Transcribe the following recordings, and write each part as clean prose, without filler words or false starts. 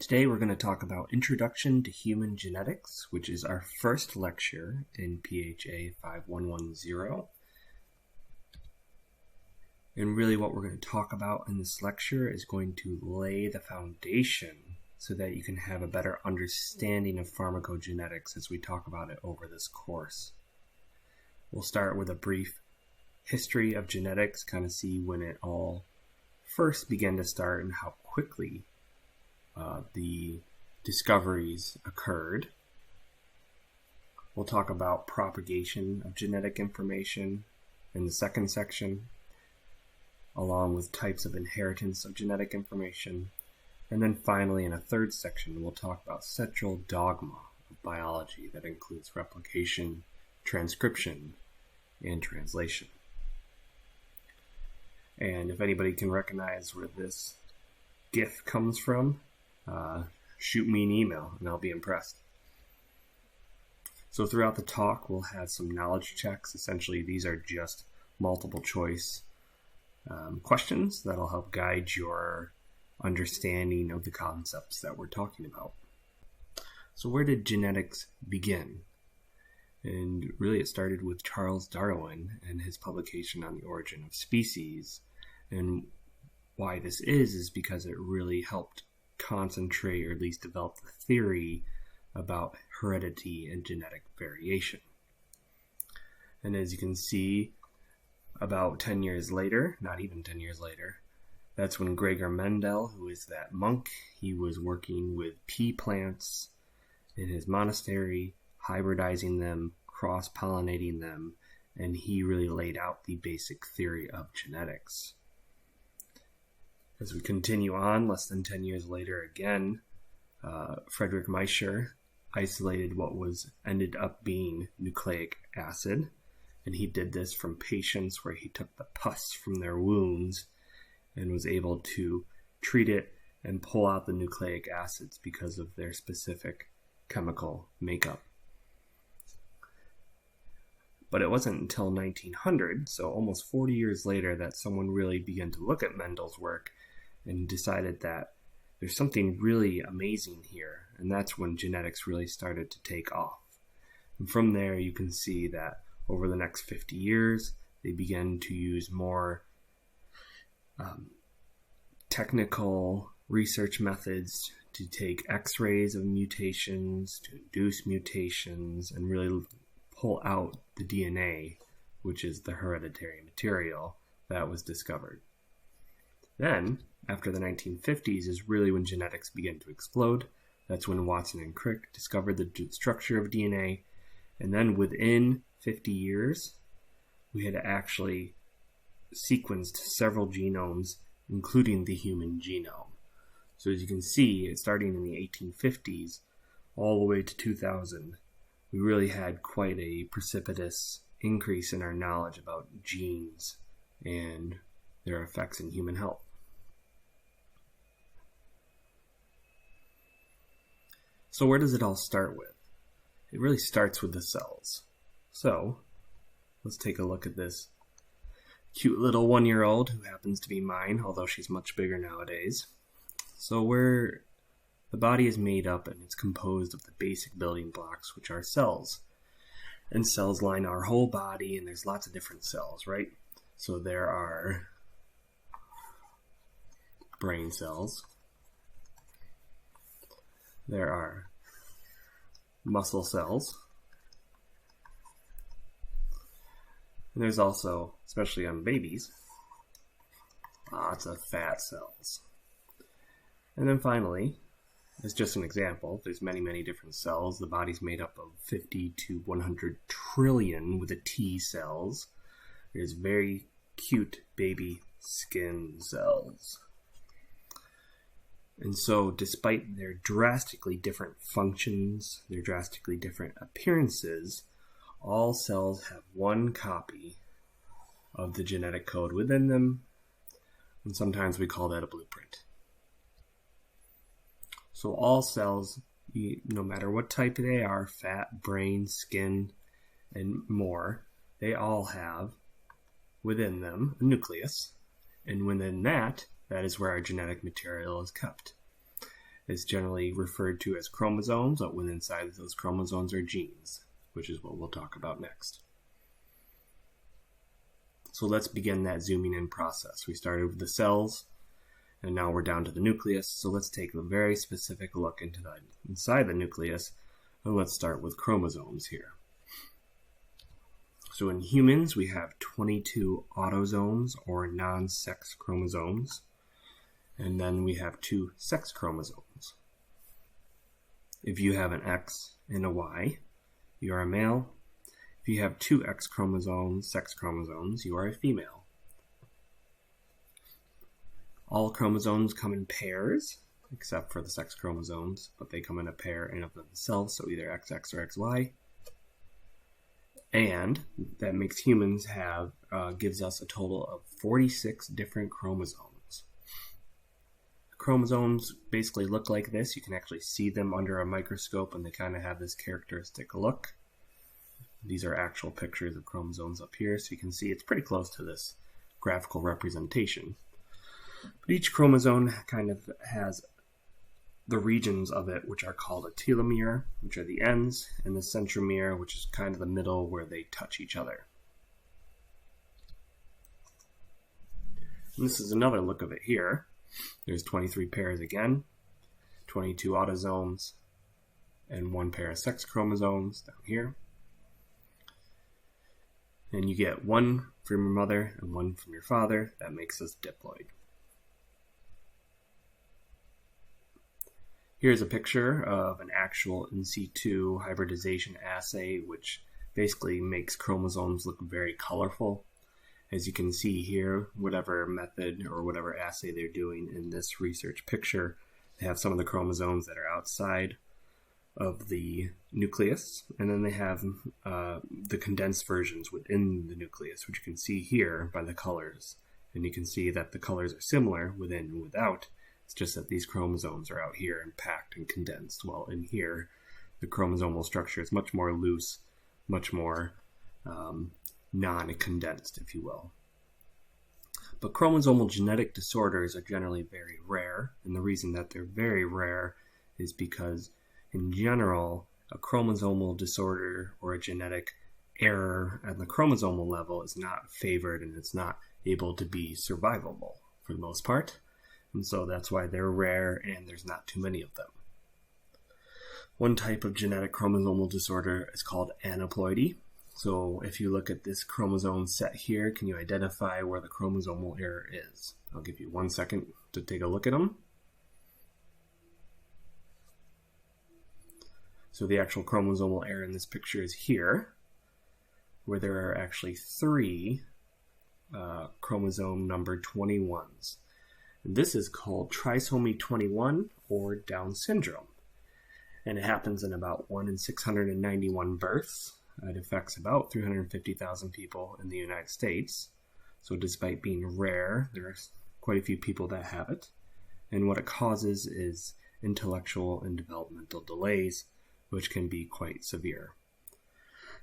Today we're going to talk about Introduction to Human Genetics, which is our first lecture in PHA 5110. And really what we're going to talk about in this lecture is going to lay the foundation so that you can have a better understanding of pharmacogenetics as we talk about it over this course. We'll start with a brief history of genetics, kind of see when it all first began to start and how quickly the discoveries occurred. We'll talk about propagation of genetic information in the second section, along with types of inheritance of genetic information. And then finally, in a third section, we'll talk about central dogma of biology that includes replication, transcription, and translation. And if anybody can recognize where this GIF comes from, shoot me an email and I'll be impressed. So throughout the talk, we'll have some knowledge checks. Essentially, these are just multiple choice questions that'll help guide your understanding of the concepts that we're talking about. So where did genetics begin? And really it started with Charles Darwin and his publication on the origin of species. And why this is because it really helped concentrate, or at least develop the theory about heredity and genetic variation. And as you can see, about 10 years later, not even 10 years later, that's when Gregor Mendel, who is that monk, he was working with pea plants in his monastery, hybridizing them, cross-pollinating them, and he really laid out the basic theory of genetics. As we continue on, less than 10 years later again, Friedrich Miescher isolated what ended up being nucleic acid, and he did this from patients where he took the pus from their wounds and was able to treat it and pull out the nucleic acids because of their specific chemical makeup. But it wasn't until 1900, so almost 40 years later, that someone really began to look at Mendel's work and decided that there's something really amazing here, and that's when genetics really started to take off. And from there, you can see that over the next 50 years, they began to use more technical research methods to take x-rays of mutations, to induce mutations, and really pull out the DNA, which is the hereditary material that was discovered. Then, after the 1950s, is really when genetics began to explode. That's when Watson and Crick discovered the structure of DNA. And then within 50 years, we had actually sequenced several genomes, including the human genome. So as you can see, starting in the 1850s all the way to 2000, we really had quite a precipitous increase in our knowledge about genes and their effects in human health. So where does it all start with? It really starts with the cells. So let's take a look at this cute little 1-year-old who happens to be mine, although she's much bigger nowadays. So where the body is made up and it's composed of the basic building blocks, which are cells. And cells line our whole body, and there's lots of different cells, right? So there are brain cells. There are muscle cells. And there's also, especially on babies, lots of fat cells. And then finally, as just an example, there's many, many different cells. The body's made up of 50 to 100 trillion with a T cells. There's very cute baby skin cells. And so despite their drastically different functions, their drastically different appearances, all cells have one copy of the genetic code within them, and sometimes we call that a blueprint. So all cells, no matter what type they are, fat, brain, skin, and more, they all have within them a nucleus, and within that, that is where our genetic material is kept. is generally referred to as chromosomes, but within inside of those chromosomes are genes, which is what we'll talk about next. So let's begin that zooming in process. We started with the cells, and now we're down to the nucleus. So let's take a very specific look into the inside the nucleus, and let's start with chromosomes here. So in humans, we have 22 autosomes, or non-sex chromosomes, and then we have 2 sex chromosomes. If you have an X and a Y, you are a male. If you have 2 X chromosomes, sex chromosomes, you are a female. All chromosomes come in pairs, except for the sex chromosomes, but they come in a pair in and of themselves, so either XX or XY. And that makes humans have, gives us a total of 46 different chromosomes. Chromosomes basically look like this. You can actually see them under a microscope, and they kind of have this characteristic look. These are actual pictures of chromosomes up here, so you can see it's pretty close to this graphical representation. But each chromosome kind of has the regions of it, which are called a telomere, which are the ends, and the centromere, which is kind of the middle where they touch each other. And this is another look of it here. There's 23 pairs again, 22 autosomes, and 1 pair of sex chromosomes down here. And you get 1 from your mother and 1 from your father. That makes us diploid. Here's a picture of an actual in situ hybridization assay, which basically makes chromosomes look very colorful. As you can see here, whatever method or whatever assay they're doing in this research picture, they have some of the chromosomes that are outside of the nucleus, and then they have the condensed versions within the nucleus, which you can see here by the colors. And you can see that the colors are similar within and without. It's just that these chromosomes are out here and packed and condensed, while in here the chromosomal structure is much more loose, much more non-condensed, if you will. But chromosomal genetic disorders are generally very rare, and the reason that they're very rare is because in general, a chromosomal disorder or a genetic error at the chromosomal level is not favored, and it's not able to be survivable for the most part. And so that's why they're rare, and there's not too many of them. One type of genetic chromosomal disorder is called aneuploidy. So if you look at this chromosome set here, can you identify where the chromosomal error is? I'll give you 1 second to take a look at them. So the actual chromosomal error in this picture is here, where there are actually 3 chromosome number 21s. And this is called trisomy 21 or Down syndrome. And it happens in about 1 in 691 births. It affects about 350,000 people in the United States. So despite being rare, there are quite a few people that have it. And what it causes is intellectual and developmental delays, which can be quite severe.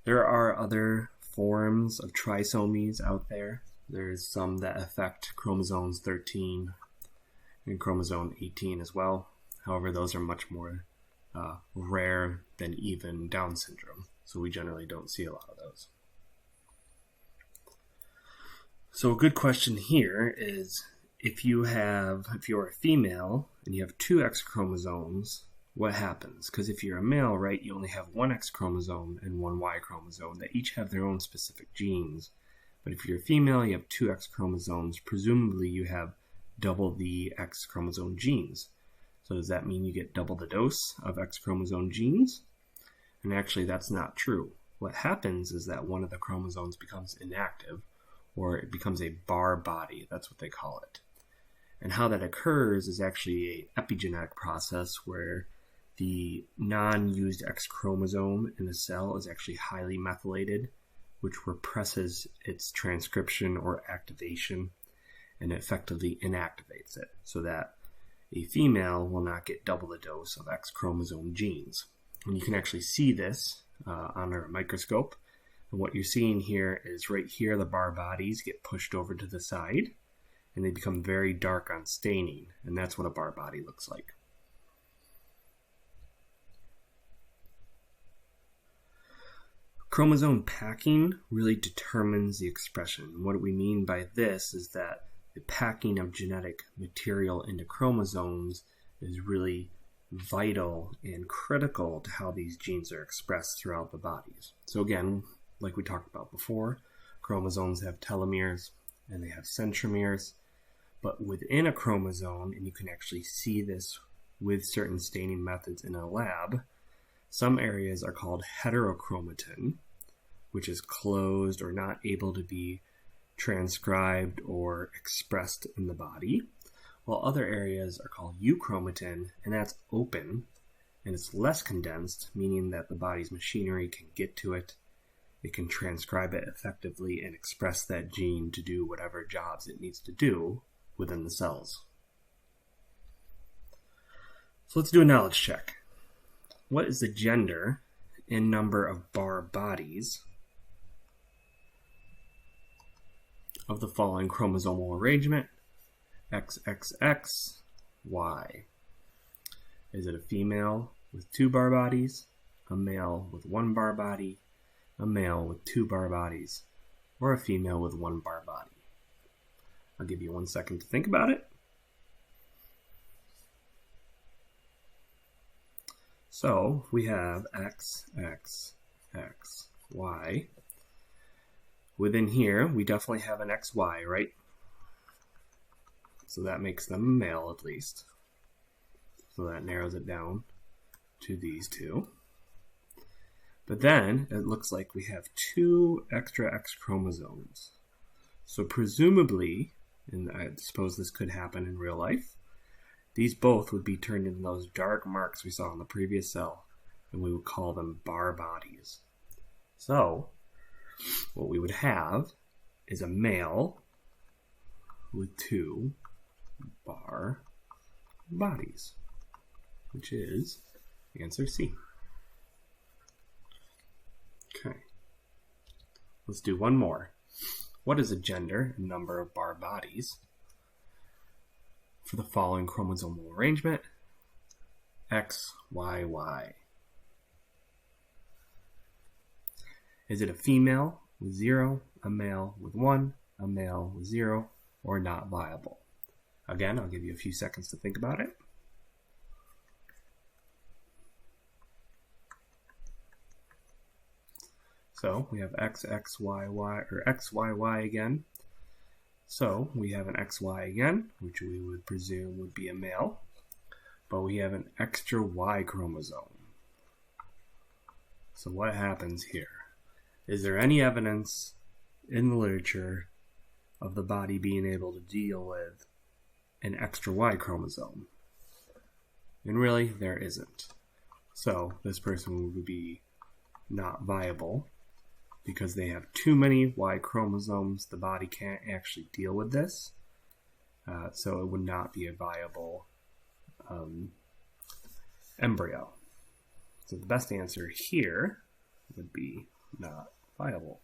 There are other forms of trisomies out there. There's some that affect chromosomes 13 and chromosome 18 as well. However, those are much more rare than even Down syndrome, so we generally don't see a lot of those. So a good question here is, if you're a female and you have 2 X chromosomes, what happens? Because if you're a male, right, you only have 1 X chromosome and 1 Y chromosome that each have their own specific genes. But if you're a female, you have 2 X chromosomes, presumably you have double the X chromosome genes. So does that mean you get double the dose of X chromosome genes? And actually that's not true. What happens is that one of the chromosomes becomes inactive, or it becomes a bar body. That's what they call it. And how that occurs is actually an epigenetic process where the non-used X chromosome in the cell is actually highly methylated, which represses its transcription or activation, and effectively inactivates it, so that a female will not get double the dose of X chromosome genes. And you can actually see this under a microscope. And what you're seeing here is right here, the bar bodies get pushed over to the side, and they become very dark on staining, and that's what a bar body looks like. Chromosome packing really determines the expression. What we mean by this is that the packing of genetic material into chromosomes is really vital and critical to how these genes are expressed throughout the bodies. So again, like we talked about before, chromosomes have telomeres and they have centromeres, but within a chromosome, and you can actually see this with certain staining methods in a lab, some areas are called heterochromatin, which is closed or not able to be transcribed or expressed in the body, while other areas are called euchromatin, and that's open, and it's less condensed, meaning that the body's machinery can get to it, it can transcribe it effectively and express that gene to do whatever jobs it needs to do within the cells. So let's do a knowledge check. What is the gender and number of Barr bodies of the following chromosomal arrangement? XXX, Y. Is it a female with 2 Barr bodies, a male with 1 Barr body, a male with 2 Barr bodies, or a female with 1 Barr body? I'll give you 1 second to think about it. So we have X, X, X, Y. Within here, we definitely have an XY, right? So that makes them a male at least. So that narrows it down to these two. But then it looks like we have 2 extra X chromosomes. So presumably, and I suppose this could happen in real life, these both would be turned into those dark marks we saw in the previous cell, and we would call them Barr bodies. So what we would have is a male with 2 Barr bodies, which is answer C. Okay, let's do one more. What is the gender and number of Barr bodies for the following chromosomal arrangement? X, Y, Y. Is it a female with 0, a male with 1, a male with 0, or not viable? Again, I'll give you a few seconds to think about it. So we have X, X, Y, Y, or X, Y, Y again. So we have an XY again, which we would presume would be a male, but we have an extra Y chromosome. So what happens here? Is there any evidence in the literature of the body being able to deal with an extra Y chromosome? And really, there isn't. So this person would be not viable because they have too many Y chromosomes. The body can't actually deal with this. So it would not be a viable embryo. So the best answer here would be not viable.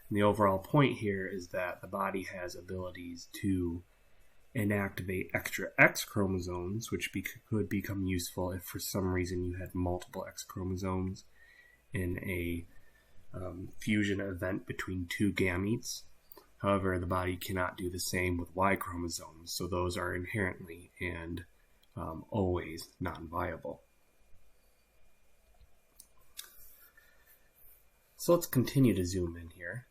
And the overall point here is that the body has abilities to inactivate extra X chromosomes, which could become useful if for some reason you had multiple X chromosomes in a fusion event between 2 gametes. However, the body cannot do the same with Y chromosomes, so those are inherently and always non-viable. So let's continue to zoom in here.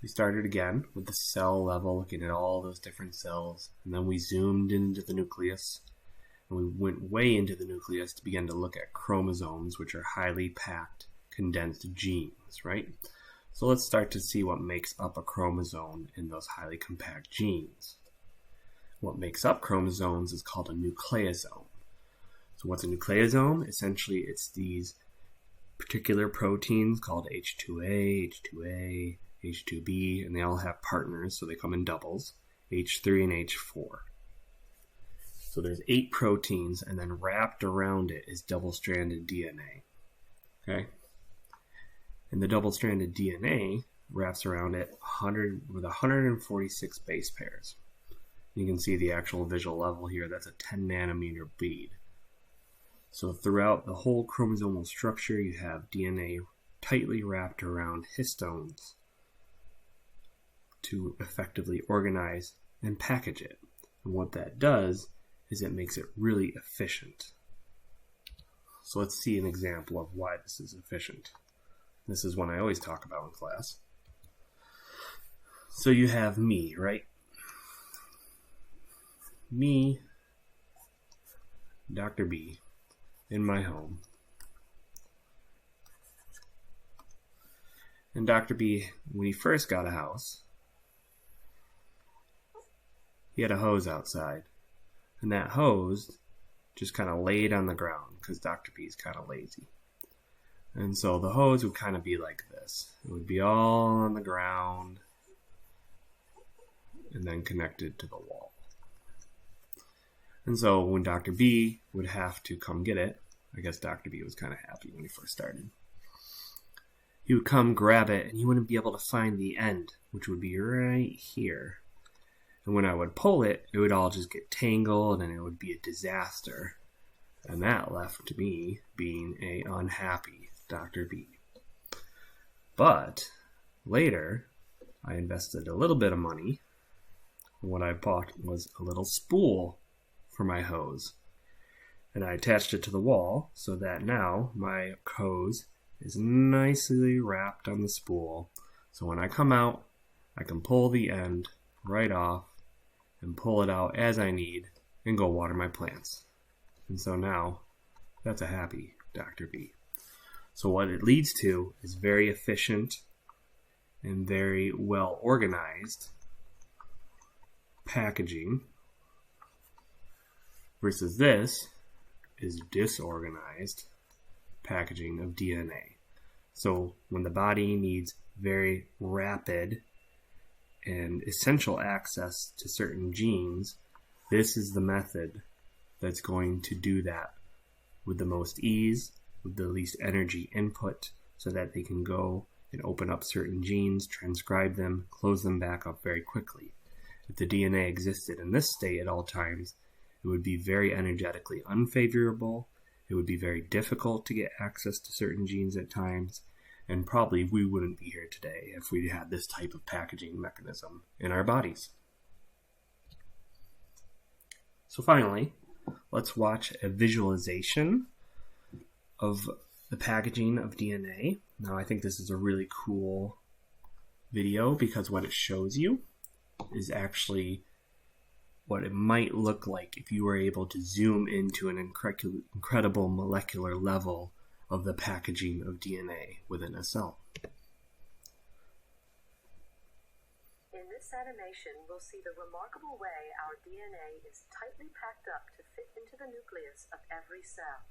We started again with the cell level, looking at all those different cells, and then we zoomed into the nucleus, and we went way into the nucleus to begin to look at chromosomes, which are highly packed, condensed genes, right? So let's start to see what makes up a chromosome in those highly compact genes. What makes up chromosomes is called a nucleosome. So what's a nucleosome? Essentially, it's these particular proteins called H2A, H2A, H2B, and they all have partners, so they come in doubles, H3 and H4. So there's 8 proteins, and then wrapped around it is double-stranded DNA. Okay? And the double-stranded DNA wraps around it with 146 base pairs. You can see the actual visual level here. That's a 10 nanometer bead. So throughout the whole chromosomal structure, you have DNA tightly wrapped around histones to effectively organize and package it. And what that does is it makes it really efficient. So let's see an example of why this is efficient. This is one I always talk about in class. So you have me, right? Me, Dr. B, in my home. And Dr. B, when he first got a house, he had a hose outside. And that hose just kind of laid on the ground because Dr. B is kind of lazy. And so the hose would kind of be like this. It would be all on the ground and then connected to the wall. And so when Dr. B would have to come get it, I guess Dr. B was kind of happy when he first started. He would come grab it and he wouldn't be able to find the end, which would be right here. And when I would pull it, it would all just get tangled and it would be a disaster. And that left me being a unhappy Dr. B. But later, I invested a little bit of money. What I bought was a little spool for my hose. And I attached it to the wall so that now my hose is nicely wrapped on the spool. So when I come out, I can pull the end right off and pull it out as I need and go water my plants. And so now, that's a happy Dr. B. So what it leads to is very efficient and very well organized packaging versus this is disorganized packaging of DNA. So when the body needs very rapid and essential access to certain genes, this is the method that's going to do that with the most ease, with the least energy input, so that they can go and open up certain genes, transcribe them, close them back up very quickly. If the DNA existed in this state at all times, it would be very energetically unfavorable, it would be very difficult to get access to certain genes at times, and probably we wouldn't be here today if we had this type of packaging mechanism in our bodies. So finally, let's watch a visualization of the packaging of DNA. Now I think this is a really cool video because what it shows you is actually what it might look like if you were able to zoom into an incredible molecular level of the packaging of DNA within a cell. In this animation, we'll see the remarkable way our DNA is tightly packed up to fit into the nucleus of every cell.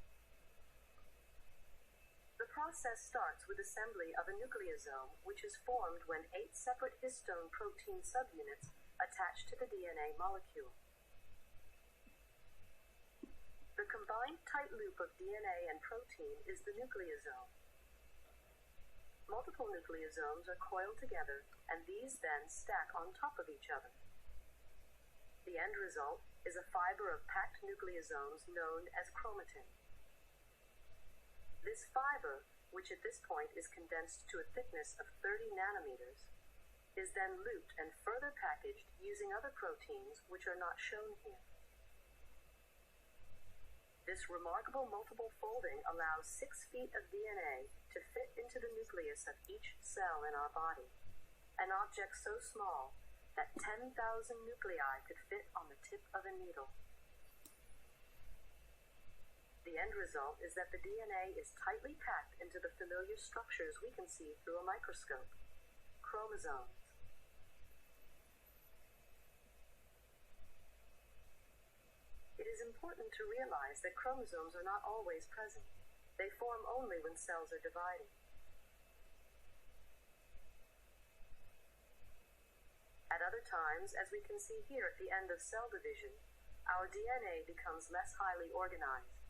The process starts with assembly of a nucleosome, which is formed when 8 separate histone protein subunits attach to the DNA molecule. The combined tight loop of DNA and protein is the nucleosome. Multiple nucleosomes are coiled together, and these then stack on top of each other. The end result is a fiber of packed nucleosomes known as chromatin. This fiber, which at this point is condensed to a thickness of 30 nanometers, is then looped and further packaged using other proteins which are not shown here. This remarkable multiple folding allows 6 feet of DNA to fit into the nucleus of each cell in our body, an object so small that 10,000 nuclei could fit on the tip of a needle. The end result is that the DNA is tightly packed into the familiar structures we can see through a microscope, chromosomes. It is important to realize that chromosomes are not always present. They form only when cells are dividing. At other times, as we can see here at the end of cell division, our DNA becomes less highly organized.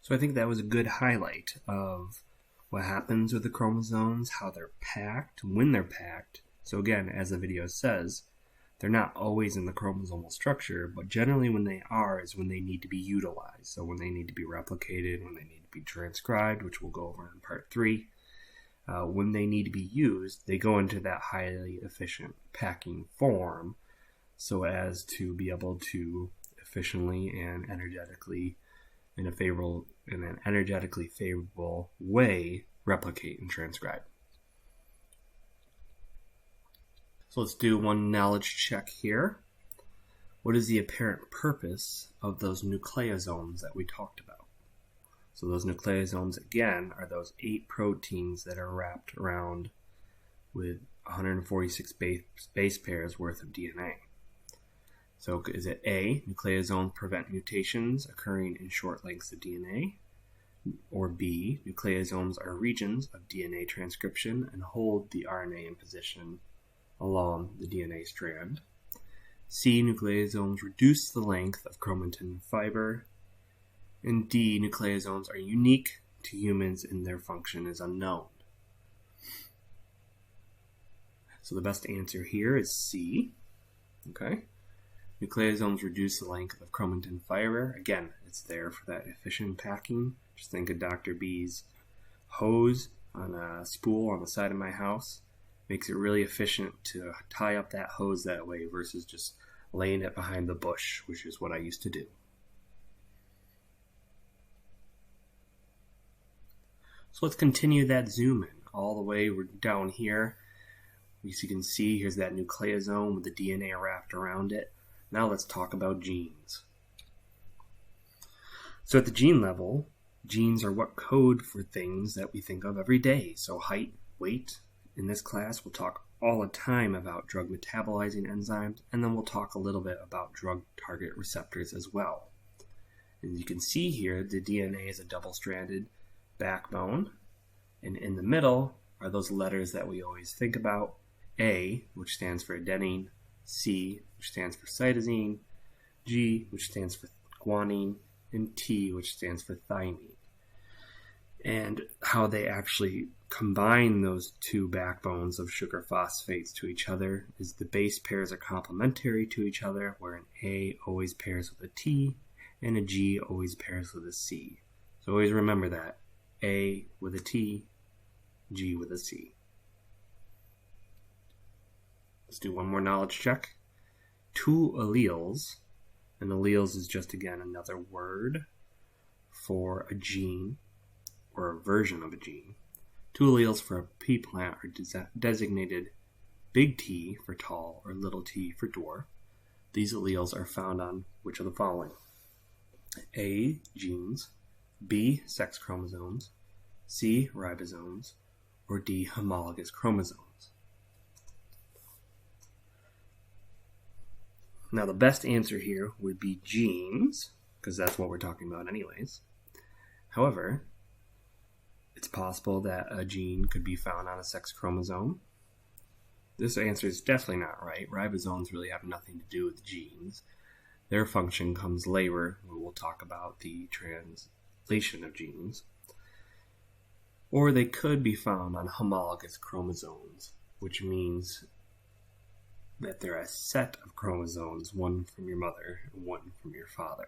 So I think that was a good highlight of what happens with the chromosomes, how they're packed, when they're packed. So again, as the video says, They're not always in the chromosomal structure, but generally when they are is when they need to be utilized. So when they need to be replicated, when they need to be transcribed, which we'll go over in part 3. When they need to be used, they go into that highly efficient packing form so as to be able to efficiently and energetically, in an energetically favorable way, replicate and transcribe. So let's do one knowledge check here. What is the apparent purpose of those nucleosomes that we talked about? So those nucleosomes, again, are those 8 proteins that are wrapped around with 146 base pairs worth of DNA. So is it A, nucleosomes prevent mutations occurring in short lengths of DNA? Or B, nucleosomes are regions of DNA transcription and hold the RNA in position along the DNA strand. C, nucleosomes reduce the length of chromatin fiber. And D, nucleosomes are unique to humans and their function is unknown. So the best answer here is C. Okay. Nucleosomes reduce the length of chromatin fiber. Again, it's there for that efficient packing. Just think of Dr. B's hose on a spool on the side of my house. Makes it really efficient to tie up that hose that way versus just laying it behind the bush, which is what I used to do. So let's continue that zoom in all the way down here. As you can see, here's that nucleosome with the DNA wrapped around it. Now let's talk about genes. So at the gene level, genes are what code for things that we think of every day. So height, weight. In this class, we'll talk all the time about drug metabolizing enzymes, and then we'll talk a little bit about drug target receptors as well. And you can see here, the DNA is a double-stranded backbone, and in the middle are those letters that we always think about. A, which stands for adenine, C, which stands for cytosine, G, which stands for guanine, and T, which stands for thymine. And how they actually combine those 2 backbones of sugar phosphates to each other is the base pairs are complementary to each other, where an A always pairs with a T and a G always pairs with a C. So always remember that. A with a T, G with a C. Let's do one more knowledge check. 2 alleles, and alleles is just, again, another word for a gene or a version of a gene. 2 alleles for a pea plant are designated big T for tall or little t for dwarf. These alleles are found on which of the following? A, genes, B, sex chromosomes, C, ribosomes, or D, homologous chromosomes. Now the best answer here would be genes, because that's what we're talking about anyways. However, it's possible that a gene could be found on a sex chromosome. This answer is definitely not right. Ribosomes really have nothing to do with genes. Their function comes later, where we'll talk about the translation of genes. Or they could be found on homologous chromosomes, which means that they're a set of chromosomes, one from your mother and one from your father.